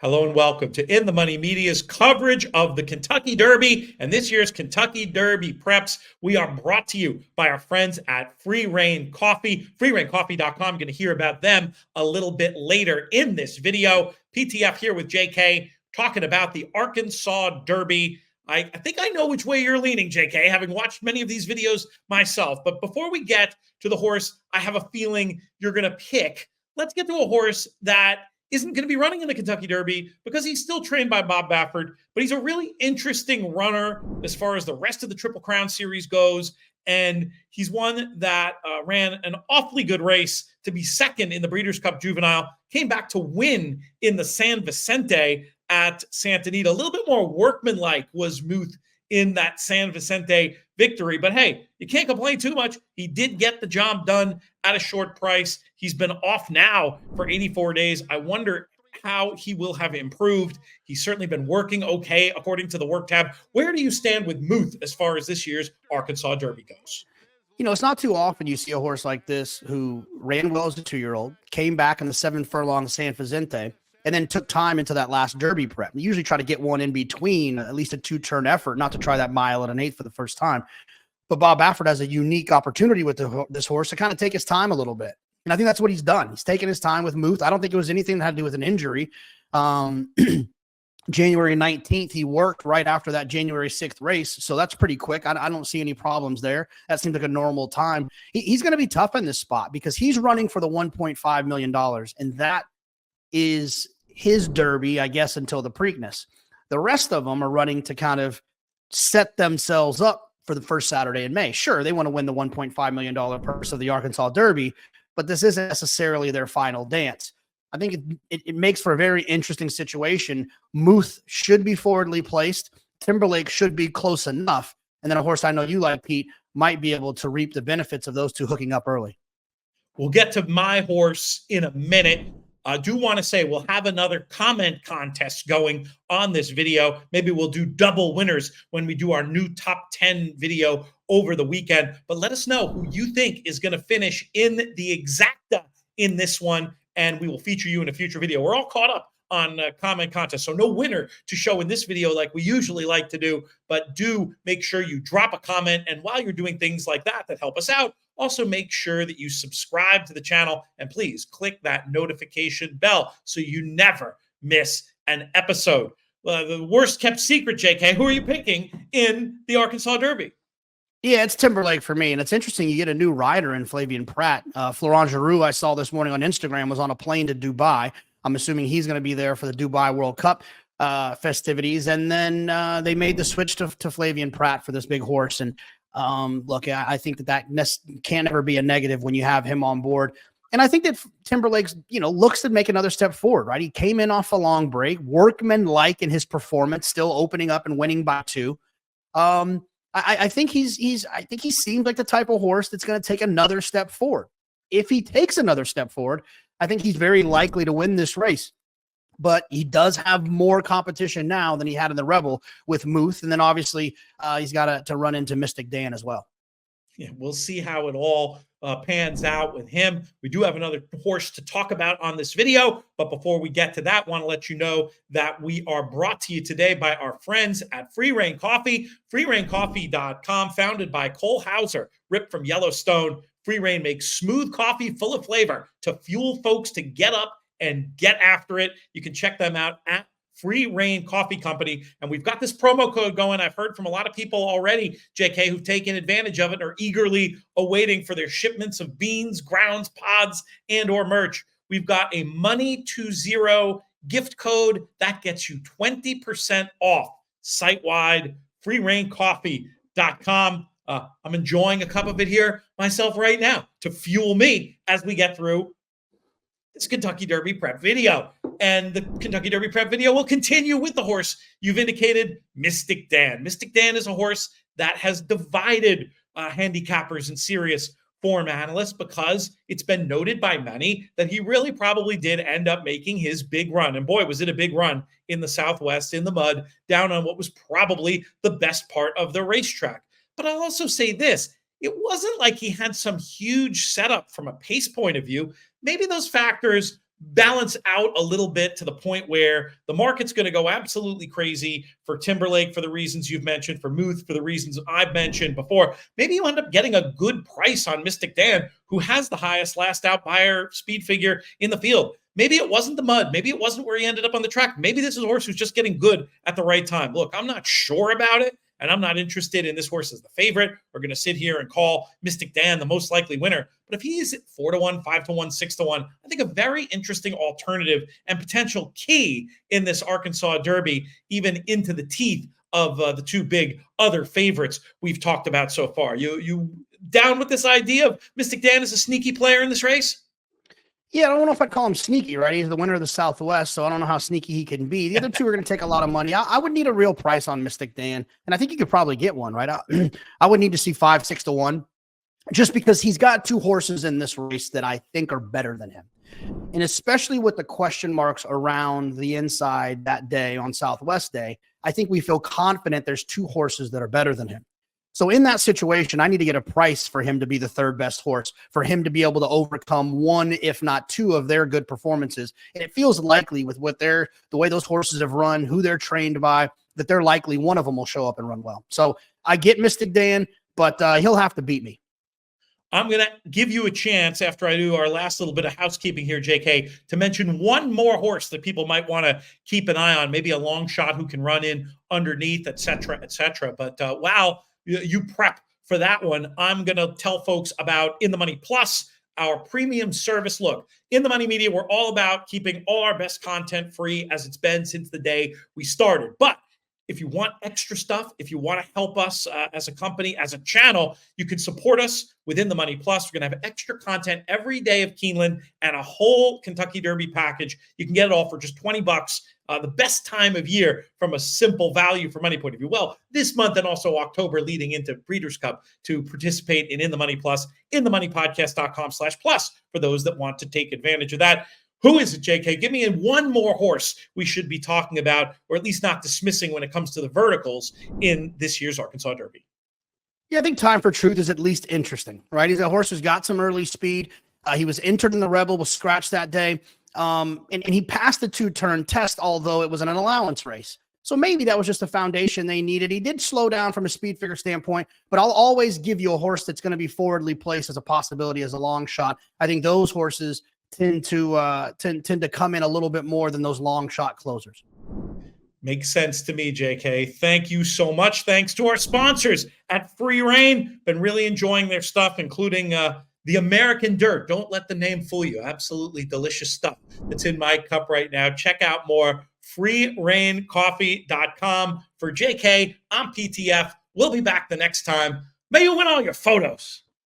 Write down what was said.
Hello and welcome to In the Money Media's coverage of the Kentucky Derby and this year's Kentucky Derby preps. We are brought to you by our friends at Free Rein Coffee, freereigncoffee.com. You're going to hear about them a little bit later in this video. PTF here with JK talking about the Arkansas Derby. I think I know which way you're leaning, JK, having watched many of these videos myself. But before we get to the horse I have a feeling you're going to pick, let's get to a horse that isn't going to be running in the Kentucky Derby because he's still trained by Bob Baffert, but he's a really interesting runner as far as the rest of the Triple Crown series goes. And he's one that ran an awfully good race to be second in the Breeders' Cup Juvenile, came back to win in the San Vicente at Santa Anita. A little bit more workmanlike was Muth in that San Vicente victory. But hey, you can't complain too much. He did get the job done at a short price. He's been off now for 84 days. I wonder how he will have improved. He's certainly been working okay, according to the work tab. Where do you stand with Muth as far as this year's Arkansas Derby goes? You know, it's not too often you see a horse like this who ran well as a 2-year-old, came back in the 7-furlong San Vicente, and then took time into that last Derby prep. You usually try to get one in between, at least a 2-turn effort, not to try that mile at an 8 for the first time. But Bob Baffert has a unique opportunity with this horse to kind of take his time a little bit. And I think that's what he's done. He's taken his time with Muth. I don't think it was anything that had to do with an injury. January 19th, he worked right after that January 6th race. So that's pretty quick. I don't see any problems there. That seems like a normal time. He's going to be tough in this spot because he's running for the $1.5 million. And that is his Derby, I guess, until the Preakness. The rest of them are running to kind of set themselves up for the first Saturday in May. Sure, they want to win the $1.5 million purse of the Arkansas Derby, but this isn't necessarily their final dance. I think it makes for a very interesting situation. Muth should be forwardly placed. Timberlake should be close enough. And then a horse I know you like, Pete, might be able to reap the benefits of those two hooking up early. We'll get to my horse in a minute. I do want to say we'll have another comment contest going on this video. Maybe we'll do double winners when we do our new top 10 video over the weekend. But let us know who you think is going to finish in the exacta in this one, and we will feature you in a future video. We're all caught up on comment contest, so no winner to show in this video like we usually like to do, but do make sure you drop a comment. And while you're doing things like that help us out, also make sure that you subscribe to the channel and please click that notification bell so you never miss an episode. The worst kept secret, JK, who are you picking in the Arkansas Derby? Yeah, it's Timberlake for me. And it's interesting, you get a new rider in Flavien Prat. Florent Giroux, I saw this morning on Instagram, was on a plane to Dubai. I'm assuming he's going to be there for the Dubai World Cup festivities. And then they made the switch to Flavien Prat for this big horse. And look, I think that can't ever be a negative when you have him on board. And I think that Timberlake's, looks to make another step forward, right? He came in off a long break, workman-like in his performance, still opening up and winning by 2. I think he seems like the type of horse that's going to take another step forward. If he takes another step forward, I think he's very likely to win this race. But he does have more competition now than he had in the Rebel with Muth. And then obviously he's got to run into Mystik Dan as well. Yeah, we'll see how it all pans out with him. We do have another horse to talk about on this video. But before we get to that, I want to let you know that we are brought to you today by our friends at Free Rein Coffee, freereigncoffee.com, founded by Cole Hauser, ripped from Yellowstone. Free Rein makes smooth coffee full of flavor to fuel folks to get up and get after it. You can check them out at Free Rein Coffee Company. And we've got this promo code going. I've heard from a lot of people already, JK, who've taken advantage of it or eagerly awaiting for their shipments of beans, grounds, pods, and or merch. We've got a Money20 gift code that gets you 20% off site-wide, freereigncoffee.com. I'm enjoying a cup of it here myself right now to fuel me as we get through this Kentucky Derby prep video. And the Kentucky Derby prep video will continue with the horse you've indicated, Mystik Dan. Mystik Dan is a horse that has divided handicappers and serious form analysts because it's been noted by many that he really probably did end up making his big run. And boy, was it a big run in the Southwest, in the mud, down on what was probably the best part of the racetrack. But I'll also say this, it wasn't like he had some huge setup from a pace point of view. Maybe those factors balance out a little bit to the point where the market's going to go absolutely crazy for Timberlake for the reasons you've mentioned, for Muth for the reasons I've mentioned before. Maybe you end up getting a good price on Mystik Dan, who has the highest last out buyer speed figure in the field. Maybe it wasn't the mud. Maybe it wasn't where he ended up on the track. Maybe this is a horse who's just getting good at the right time. Look, I'm not sure about it, and I'm not interested in this horse as the favorite. We're going to sit here and call Mystik Dan the most likely winner. But if he's 4-1, 5-1, 6-1, I think a very interesting alternative and potential key in this Arkansas Derby, even into the teeth of the two big other favorites we've talked about so far. You down with this idea of Mystik Dan as a sneaky player in this race? Yeah, I don't know if I'd call him sneaky, right? He's the winner of the Southwest, so I don't know how sneaky he can be. The other two are going to take a lot of money. I would need a real price on Mystik Dan, and I think you could probably get one, right? I would need to see 5-6-1, just because he's got two horses in this race that I think are better than him. And especially with the question marks around the inside that day on Southwest Day, I think we feel confident there's two horses that are better than him. So in that situation, I need to get a price for him to be the third best horse, for him to be able to overcome one, if not two, of their good performances. And it feels likely with what the way those horses have run, who they're trained by, that they're likely one of them will show up and run well. So I get Mystik Dan, but he'll have to beat me. I'm going to give you a chance after I do our last little bit of housekeeping here, JK, to mention one more horse that people might want to keep an eye on, maybe a long shot who can run in underneath, et cetera, et cetera. But while you prep for that one, I'm going to tell folks about In the Money Plus, our premium service. Look, In the Money Media, we're all about keeping all our best content free, as it's been since the day we started. But if you want extra stuff, if you want to help us as a company, as a channel, you can support us with In the Money Plus. We're going to have extra content every day of Keeneland and a whole Kentucky Derby package. You can get it all for just $20. The best time of year from a simple value for money point of view. Well, this month and also October leading into Breeders' Cup to participate in the Money Plus, inthemoneypodcast.com/plus for those that want to take advantage of that. Who is it, JK? Give me one more horse we should be talking about, or at least not dismissing when it comes to the verticals in this year's Arkansas Derby. Yeah, I think Time for Truth is at least interesting, right? He's a horse who's got some early speed. He was entered in the Rebel, was scratched that day. And he passed the 2-turn test, although it was an allowance race. So maybe that was just the foundation they needed. He did slow down from a speed figure standpoint, but I'll always give you a horse that's going to be forwardly placed as a possibility as a long shot. I think those horses tend to come in a little bit more than those long shot closers. Makes sense to me, JK. Thank you so much. Thanks to our sponsors at Free Rein. Been really enjoying their stuff, including the American Dirt. Don't let the name fool you. Absolutely delicious stuff that's in my cup right now. Check out more. freeraincoffee.com. For JK, I'm PTF. We'll be back the next time. May you win all your photos.